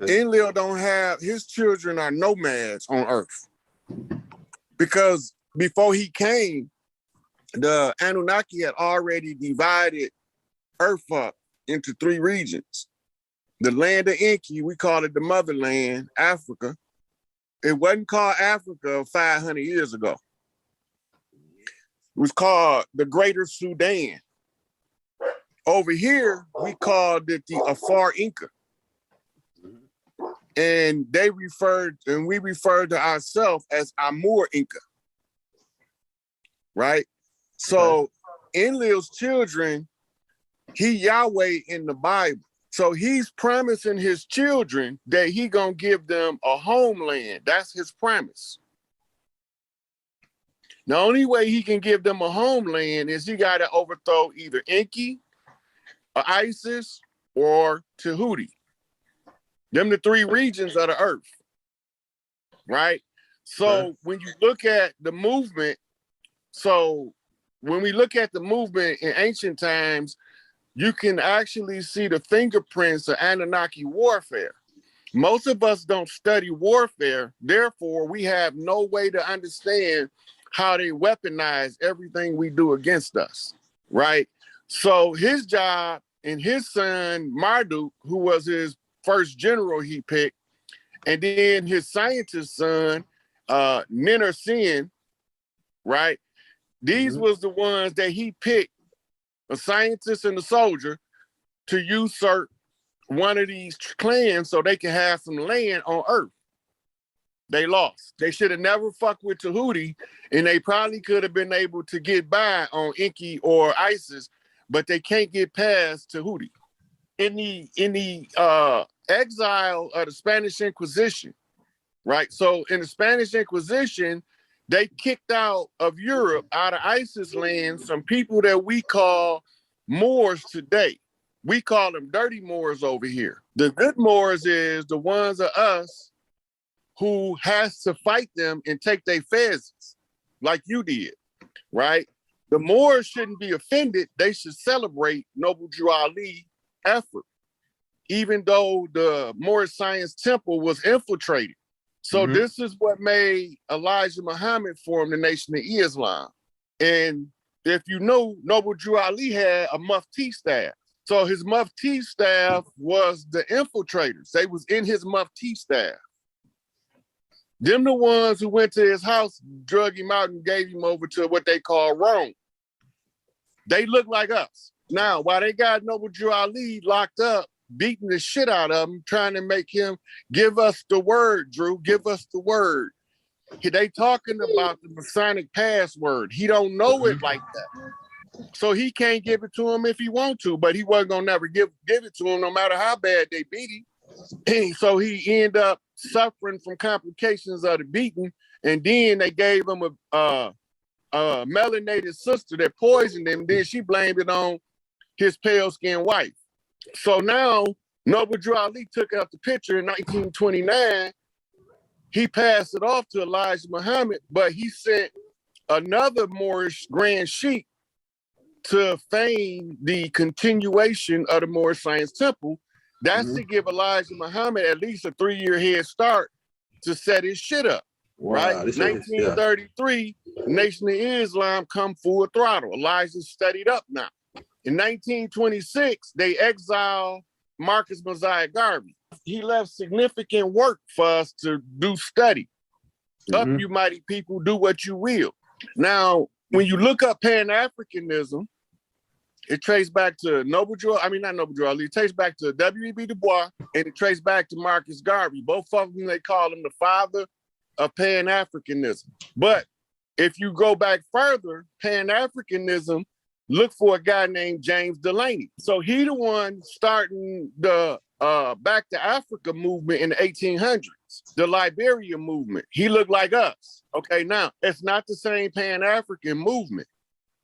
Enlil don't have, his children are nomads on Earth. Because before he came, the Anunnaki had already divided Earth up into 3 regions. The land of Enki, we call it the motherland, Africa. It wasn't called Africa 500 years ago. It was called the Greater Sudan. Over here, we called it the Afar Inca. And we referred to ourselves as Amur Inca. Right? So Enlil's children, he Yahweh in the Bible. So he's promising his children that he gonna give them a homeland. That's his promise. The only way he can give them a homeland is he gotta overthrow either Enki, or Isis, or Tahuti. Them the 3 regions of the earth, right? So when you look at the movement, when we look at the movement in ancient times, you can actually see the fingerprints of Anunnaki warfare. Most of us don't study warfare, therefore we have no way to understand how they weaponize everything we do against us, right? So his job and his son, Marduk, who was his first general he picked, and then his scientist son, Ninursin, right? These was the ones that he picked, a scientist and a soldier, to usurp one of these clans so they can have some land on Earth. They lost. They should have never fucked with Tahuti, and they probably could have been able to get by on Enki or Isis, but they can't get past Tahuti. In the exile of the Spanish Inquisition, right? So in the Spanish Inquisition, they kicked out of Europe, out of ISIS land, some people that we call Moors today. We call them dirty Moors over here. The good Moors is the ones of us who has to fight them and take their pheasants, like you did, right? The Moors shouldn't be offended. They should celebrate Noble Drew Ali effort, even though the Moorish Science Temple was infiltrated. So this is what made Elijah Muhammad form the Nation of Islam. And if you know, Noble Drew Ali had a Mufti staff. So his Mufti staff was the infiltrators. They was in his Mufti staff. Them the ones who went to his house, drug him out and gave him over to what they call Rome. They look like us. Now, while they got Noble Drew Ali locked up, beating the shit out of him, trying to make him give us the word, Drew, give us the word. They talking about the Masonic password. He don't know it like that. So he can't give it to him if he want to, but he wasn't gonna never give it to him no matter how bad they beat him. So he ended up suffering from complications of the beating, and then they gave him a melanated sister that poisoned him, and then she blamed it on his pale-skinned wife. So now, Noble Drew Ali took out the picture in 1929. He passed it off to Elijah Muhammad, but he sent another Moorish Grand Sheikh to feign the continuation of the Moorish Science Temple. That's to give Elijah Muhammad at least a 3-year head start to set his shit up. Wow, right? 1933, Nation of Islam come full throttle. Elijah studied up now. In 1926, they exiled Marcus Mosiah Garvey. He left significant work for us to do study. Up, you mighty people, do what you will. Now, when you look up Pan-Africanism, it traced back to it traced back to W.E.B. Du Bois, and it traced back to Marcus Garvey. Both of them, they call him the father of Pan-Africanism. But if you go back further, Pan-Africanism, look for a guy named James Delaney. So he the one starting the Back to Africa movement in the 1800s, the Liberia movement. He looked like us. Okay, now, it's not the same Pan-African movement.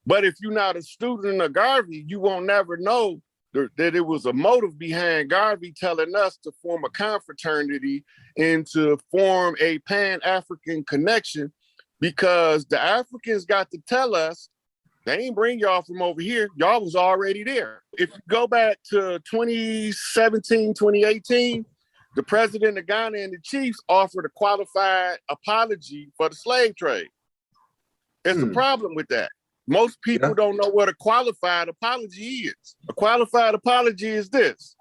But if you're not a student of Garvey, you won't never know that it was a motive behind Garvey telling us to form a confraternity and to form a Pan-African connection, because the Africans got to tell us, they ain't bring y'all from over here. Y'all was already there. If you go back to 2017, 2018, the president of Ghana and the chiefs offered a qualified apology for the slave trade. There's a problem with that. Most people don't know what a qualified apology is. A qualified apology is this: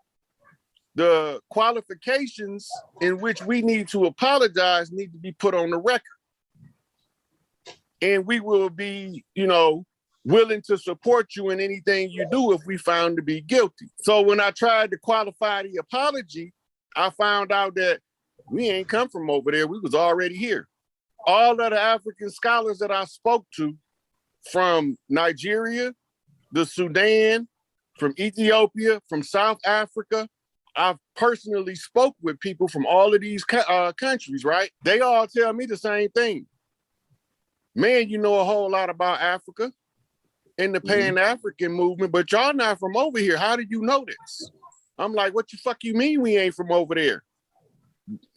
the qualifications in which we need to apologize need to be put on the record. And we will be, willing to support you in anything you do if we found to be guilty. So when I tried to qualify the apology, I found out that we ain't come from over there. We was already here. All of the African scholars that I spoke to from Nigeria, the Sudan, from Ethiopia, from South Africa, I've personally spoke with people from all of these countries, right? They all tell me the same thing. Man, you know a whole lot about Africa and the Pan-African movement, but y'all not from over here. How did you know this? I'm like, what the fuck you mean we ain't from over there?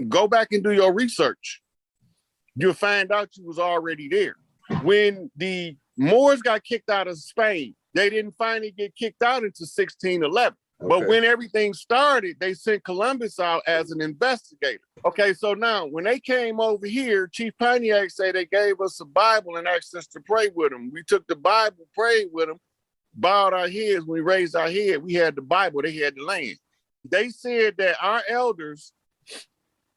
Go back and do your research. You'll find out you was already there. When the Moors got kicked out of Spain, they didn't finally get kicked out until 1611. Okay. But when everything started, they sent Columbus out as an investigator. Okay, so now when they came over here, Chief Pontiac said they gave us a Bible and asked us to pray with them. We took the Bible, prayed with them, bowed our heads. When we raised our head, we had the Bible, they had the land. They said that our elders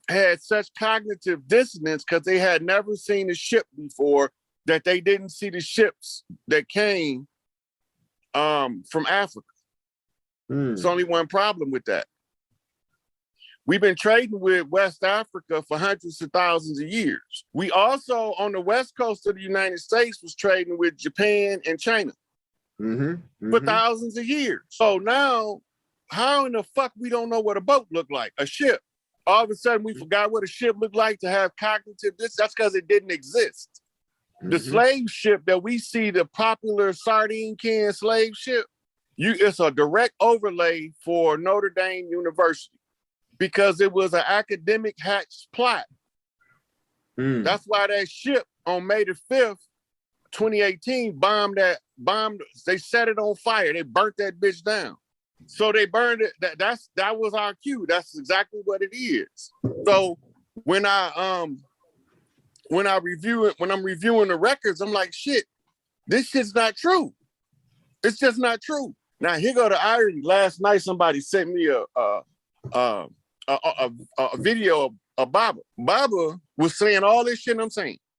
had such cognitive dissonance because they had never seen a ship before, that they didn't see the ships that came from Africa. There's only one problem with that. We've been trading with West Africa for hundreds of thousands of years. We also, on the west coast of the United States, was trading with Japan and China for thousands of years. So now, how in the fuck we don't know what a boat looked like, a ship? All of a sudden, we forgot what a ship looked like to have cognitive dissonance. That's because it didn't exist. The slave ship that we see, the popular sardine can slave ship, it's a direct overlay for Notre Dame University because it was an academic hatch plot. That's why that ship on May the 5th, 2018, they set it on fire. They burnt that bitch down. So they burned it. That was our cue. That's exactly what it is. So when I'm reviewing the records, I'm like, shit, this shit's not true. It's just not true. Now here go the irony. Last night somebody sent me a video of Baba. Baba was saying all this shit I'm saying.